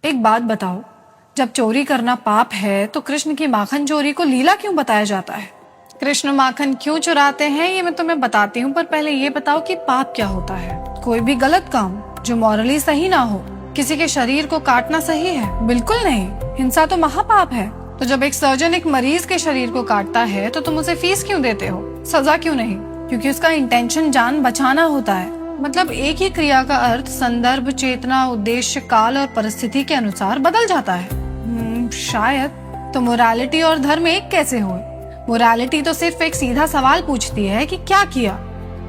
एक बात बताओ, जब चोरी करना पाप है तो कृष्ण की माखन चोरी को लीला क्यों बताया जाता है? कृष्ण माखन क्यों चुराते हैं ये मैं तुम्हें बताती हूँ, पर पहले ये बताओ कि पाप क्या होता है। कोई भी गलत काम जो मॉरली सही ना हो। किसी के शरीर को काटना सही है? बिल्कुल नहीं, हिंसा तो महापाप है। तो जब एक सर्जन एक मरीज के शरीर को काटता है तो तुम उसे फीस क्यों देते हो, सजा क्यों नहीं? क्योंकि उसका इंटेंशन जान बचाना होता है। मतलब एक ही क्रिया का अर्थ संदर्भ, चेतना, उद्देश्य, काल और परिस्थिति के अनुसार बदल जाता है। शायद। तो मोरालिटी और धर्म एक कैसे हुए? मोरालिटी तो सिर्फ एक सीधा सवाल पूछती है कि क्या किया,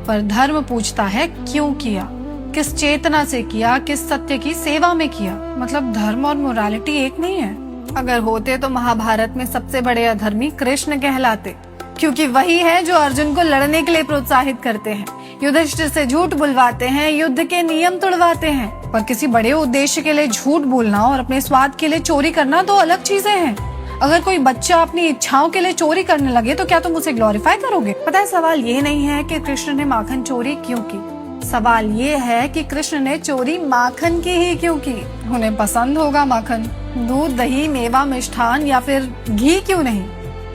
पर धर्म पूछता है क्यों किया, किस चेतना से किया, किस सत्य की सेवा में किया। मतलब धर्म और मोरालिटी एक नहीं है। अगर होते तो महाभारत में सबसे बड़े अधर्मी कृष्ण कहलाते, क्योंकि वही है जो अर्जुन को लड़ने के लिए प्रोत्साहित करते हैं, युधिष्ठिर से झूठ बुलवाते हैं, युद्ध के नियम तोड़वाते हैं। पर किसी बड़े उद्देश्य के लिए झूठ बोलना और अपने स्वाद के लिए चोरी करना दो अलग चीजें हैं। अगर कोई बच्चा अपनी इच्छाओं के लिए चोरी करने लगे तो क्या तुम उसे ग्लोरीफाई करोगे? पता है, सवाल ये नहीं है कि कृष्ण ने माखन चोरी क्यों की, सवाल ये है कि कृष्ण ने चोरी माखन की ही क्यों की। उन्हें पसंद होगा माखन, दूध, दही, मेवा, मिष्ठान या फिर घी क्यों नहीं,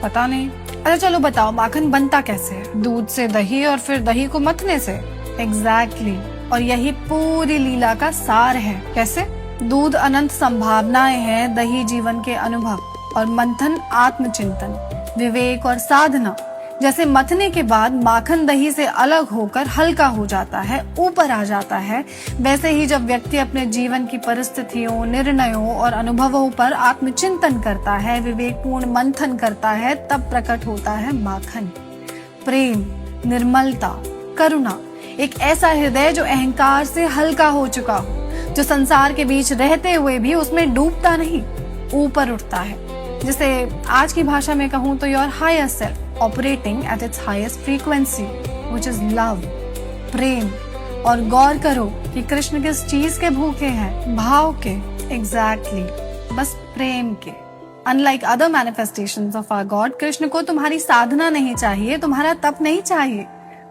पता नहीं। अच्छा चलो बताओ, माखन बनता कैसे है? दूध से दही और फिर दही को मथने से। एग्जैक्टली। और यही पूरी लीला का सार है। कैसे? दूध अनंत संभावनाएं हैं, दही जीवन के अनुभव, और मंथन आत्मचिंतन, विवेक और साधना। जैसे मथने के बाद माखन दही से अलग होकर हल्का हो जाता है, ऊपर आ जाता है, वैसे ही जब व्यक्ति अपने जीवन की परिस्थितियों, निर्णयों और अनुभवों पर आत्मचिंतन करता है, विवेकपूर्ण मंथन करता है, तब प्रकट होता है माखन। प्रेम, निर्मलता, करुणा, एक ऐसा हृदय जो अहंकार से हल्का हो चुका हो, जो संसार के बीच रहते हुए भी उसमें डूबता नहीं, ऊपर उठता है। जिसे आज की भाषा में कहूँ तो your higher self operating at its highest frequency, which is love, प्रेम। और गौर करो कि कृष्ण किस चीज के भूखे हैं? भाव के। Exactly, बस प्रेम के। Unlike other manifestations of our God, Krishna को तुम्हारी साधना नहीं चाहिए, तुम्हारा तप नहीं चाहिए,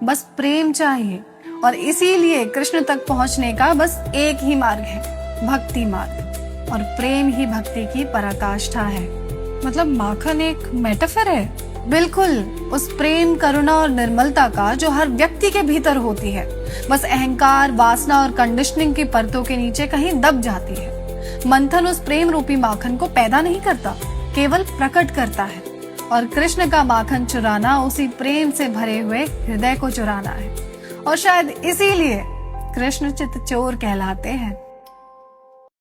बस प्रेम चाहिए। और इसीलिए कृष्ण तक पहुंचने का बस एक ही मार्ग है, भक्ति मार्ग, और प्रेम ही भक्ति की पराकाष्ठा है। मतलब माखन एक मेटाफर है। बिल्कुल, उस प्रेम, करुणा और निर्मलता का जो हर व्यक्ति के भीतर होती है, बस अहंकार, वासना और कंडीशनिंग की परतों के नीचे कहीं दब जाती है। मंथन उस प्रेम रूपी माखन को पैदा नहीं करता, केवल प्रकट करता है। और कृष्ण का माखन चुराना उसी प्रेम से भरे हुए हृदय को चुराना है। और शायद इसीलिए कृष्ण चित्त चोर कहलाते हैं।